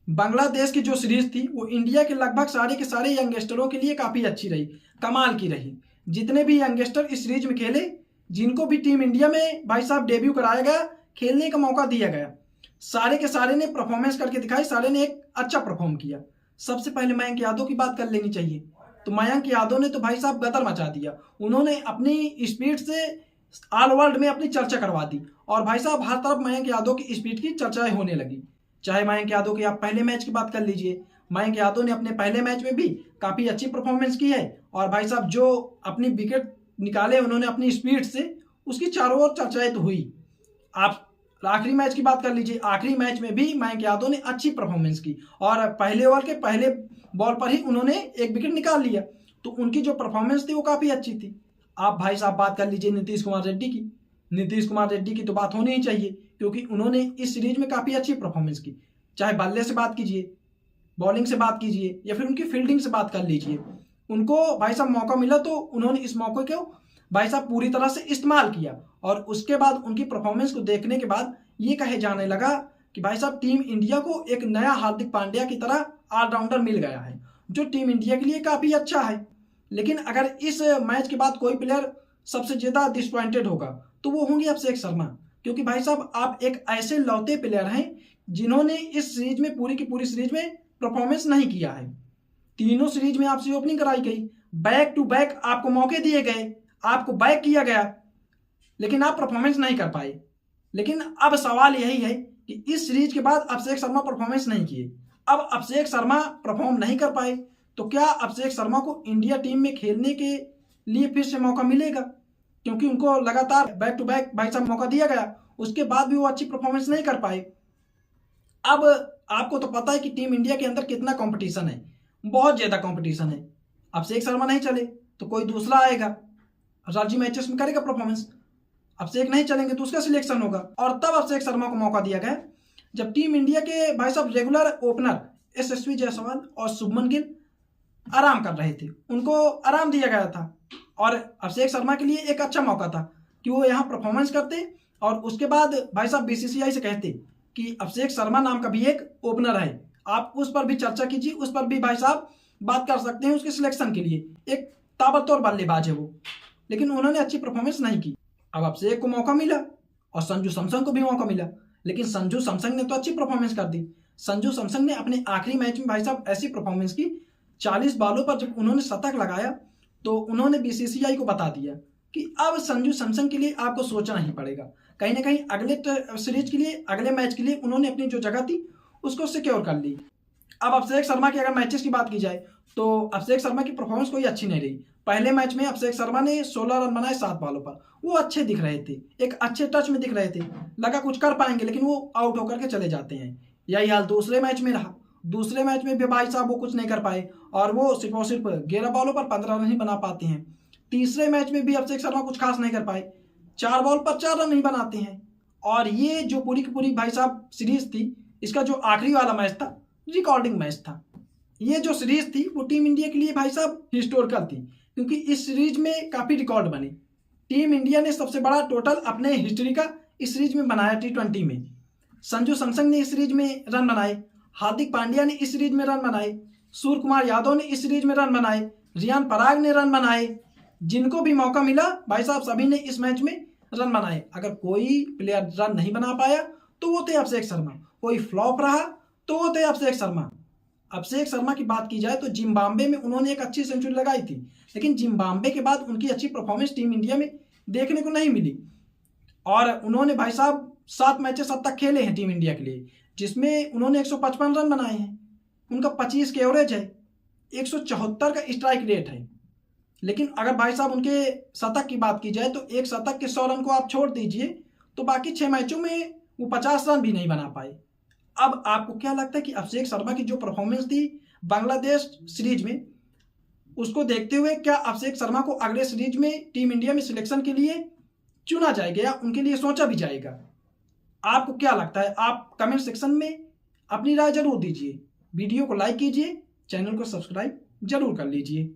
बांग्लादेश की जो सीरीज थी वो इंडिया के लगभग सारे के सारे यंगस्टरों के लिए काफ़ी अच्छी रही, कमाल की रही। जितने भी यंगस्टर इस सीरीज में खेले, जिनको भी टीम इंडिया में भाई साहब डेब्यू कराया गया, खेलने का मौका दिया गया, सारे के सारे ने परफॉर्मेंस करके दिखाई, सारे ने एक अच्छा परफॉर्म किया। सबसे पहले मयंक यादव की बात कर लेनी चाहिए। तो मयंक यादव ने तो भाई साहब गदर मचा दिया। उन्होंने अपनी स्पीड से ऑल वर्ल्ड में अपनी चर्चा करवा दी और भाई साहब हर तरफ मयंक यादव की स्पीड की चर्चाएं होने लगी। चाहे मयंक यादव की आप पहले मैच की बात कर लीजिए, मयंक यादव ने अपने पहले मैच में भी काफ़ी अच्छी परफॉर्मेंस की है और भाई साहब जो अपनी विकेट निकाले उन्होंने अपनी स्पीड से, उसकी चारों ओर चर्चाएं तो हुई। आप आखिरी मैच की बात कर लीजिए, आखिरी मैच में भी मयंक यादव ने अच्छी परफॉर्मेंस की और पहले ओवर के पहले बॉल पर ही उन्होंने एक विकेट निकाल लिया। तो उनकी जो परफॉर्मेंस थी वो काफ़ी अच्छी थी। आप भाई साहब बात कर लीजिए नीतीश कुमार रेड्डी की। नीतीश कुमार रेड्डी की तो बात होनी ही चाहिए क्योंकि उन्होंने इस सीरीज में काफ़ी अच्छी परफॉर्मेंस की। चाहे बल्ले से बात कीजिए, बॉलिंग से बात कीजिए या फिर उनकी फील्डिंग से बात कर लीजिए, उनको भाई साहब मौका मिला तो उन्होंने इस मौके को भाई साहब पूरी तरह से इस्तेमाल किया। और उसके बाद उनकी परफॉर्मेंस को देखने के बाद ये कहे जाने लगा कि भाई साहब टीम इंडिया को एक नया हार्दिक पांड्या की तरह ऑलराउंडर मिल गया है, जो टीम इंडिया के लिए काफ़ी अच्छा है। लेकिन अगर इस मैच के बाद कोई प्लेयर सबसे ज़्यादा डिसपॉइंटेड होगा तो वो होंगे अभिषेक शर्मा, क्योंकि भाई साहब आप एक ऐसे लौते प्लेयर हैं जिन्होंने इस सीरीज में पूरी की पूरी सीरीज में परफॉर्मेंस नहीं किया है। तीनों सीरीज में आपसे ओपनिंग कराई गई, बैक टू बैक आपको मौके दिए गए, आपको बैक किया गया, लेकिन आप परफॉर्मेंस नहीं कर पाए। लेकिन अब सवाल यही है कि इस सीरीज के बाद अभिषेक शर्मा परफॉर्मेंस नहीं किए, अब अभिषेक शर्मा परफॉर्म नहीं कर पाए तो क्या अभिषेक शर्मा को इंडिया टीम में खेलने के लिए फिर से मौका मिलेगा? क्योंकि उनको लगातार बैक टू बैक भाई साहब मौका दिया गया, उसके बाद भी वो अच्छी परफॉर्मेंस नहीं कर पाए। अब आपको तो पता है कि टीम इंडिया के अंदर कितना कंपटीशन है, बहुत ज़्यादा कंपटीशन है। अभिषेक शर्मा नहीं चले तो कोई दूसरा आएगा, रणजी मैचेस में करेगा परफॉर्मेंस। अभिषेक नहीं चलेंगे तो उसका सिलेक्शन होगा और तब अभिषेक शर्मा को मौका दिया गया जब टीम इंडिया के भाई साहब रेगुलर ओपनर यशस्वी जायसवाल और शुभमन गिल आराम कर रहे थे, उनको आराम दिया गया था। और अभिषेक शर्मा के लिए एक अच्छा मौका था कि वो यहाँ परफॉर्मेंस करते और उसके बाद भाई साहब बीसीसीआई से कहते कि अभिषेक शर्मा नाम का भी एक ओपनर है, आप उस पर भी चर्चा कीजिए, उस पर भी भाई साहब बात कर सकते हैं उसके सिलेक्शन के लिए, एक ताबड़तोड़ बल्लेबाज है वो। लेकिन उन्होंने अच्छी परफॉर्मेंस नहीं की। अब अभिषेक को मौका मिला और संजू सैमसन को भी मौका मिला, लेकिन संजू सैमसन ने तो अच्छी परफॉर्मेंस कर दी। संजू सैमसन ने अपने आखिरी मैच में भाई साहब ऐसी परफॉर्मेंस की, 40 बॉलों पर जब उन्होंने शतक लगाया तो उन्होंने बीसीसीआई को बता दिया कि अब संजू सैमसन के लिए आपको सोचना ही पड़ेगा। कहीं ना कहीं अगले सीरीज के लिए, अगले मैच के लिए उन्होंने अपनी जो जगह थी उसको सिक्योर कर ली। अब अभिषेक शर्मा की अगर मैचेस की बात की जाए तो अभिषेक शर्मा की परफॉर्मेंस कोई अच्छी नहीं रही। पहले मैच में अभिषेक शर्मा ने 16 रन बनाए 7 बॉलों पर, वो अच्छे दिख रहे थे, एक अच्छे टच में दिख रहे थे, लगा कुछ कर पाएंगे, लेकिन वो आउट होकर के चले जाते हैं। यही हाल दूसरे मैच में रहा। दूसरे मैच में भी भाई साहब वो कुछ नहीं कर पाए और वो सिर्फ और सिर्फ 11 बॉलों पर 15 रन ही बना पाते हैं। तीसरे मैच में भी अभिषेक शर्मा कुछ खास नहीं कर पाए, 4 बॉल पर 4 रन नहीं बनाते हैं। और ये जो पूरी की पूरी भाई साहब सीरीज थी, इसका जो आखिरी वाला मैच था रिकॉर्डिंग मैच था। ये जो सीरीज थी वो टीम इंडिया के लिए भाई साहब हिस्टोरिकल थी, क्योंकि इस सीरीज में काफ़ी रिकॉर्ड बने। टीम इंडिया ने सबसे बड़ा टोटल अपने हिस्ट्री का इस सीरीज में बनाया T20 में। संजू सैमसन ने इस सीरीज में रन बनाए, हार्दिक पांड्या ने इस सीरीज में रन बनाए, सूर्य कुमार यादव ने इस सीरीज में रन बनाए, रियान पराग ने रन बनाए। जिनको भी मौका मिला भाई साहब सभी ने इस मैच में रन बनाए। अगर कोई प्लेयर रन नहीं बना पाया तो वो थे अभिषेक शर्मा, कोई फ्लॉप रहा तो वो थे अभिषेक शर्मा। अभिषेक शर्मा की बात की जाए तो जिम्बाब्वे में उन्होंने एक अच्छी सेंचुरी लगाई थी, लेकिन जिम्बाब्वे के बाद उनकी अच्छी परफॉर्मेंस टीम इंडिया में देखने को नहीं मिली। और उन्होंने भाई साहब 7 मैचेस अब तक खेले हैं टीम इंडिया के लिए, जिसमें उन्होंने 155 रन बनाए हैं, उनका 25 के एवरेज है, 174 का स्ट्राइक रेट है। लेकिन अगर भाई साहब उनके शतक की बात की जाए तो एक शतक के 100 रन को आप छोड़ दीजिए तो बाकी 6 मैचों में वो 50 रन भी नहीं बना पाए। अब आपको क्या लगता है कि अभिषेक शर्मा की जो परफॉर्मेंस थी बांग्लादेश सीरीज में, उसको देखते हुए क्या अभिषेक शर्मा को अगले सीरीज में टीम इंडिया में सिलेक्शन के लिए चुना जाएगा या उनके लिए सोचा भी जाएगा? आपको क्या लगता है? आप कमेंट सेक्शन में अपनी राय जरूर दीजिए। वीडियो को लाइक कीजिए, चैनल को सब्सक्राइब जरूर कर लीजिए।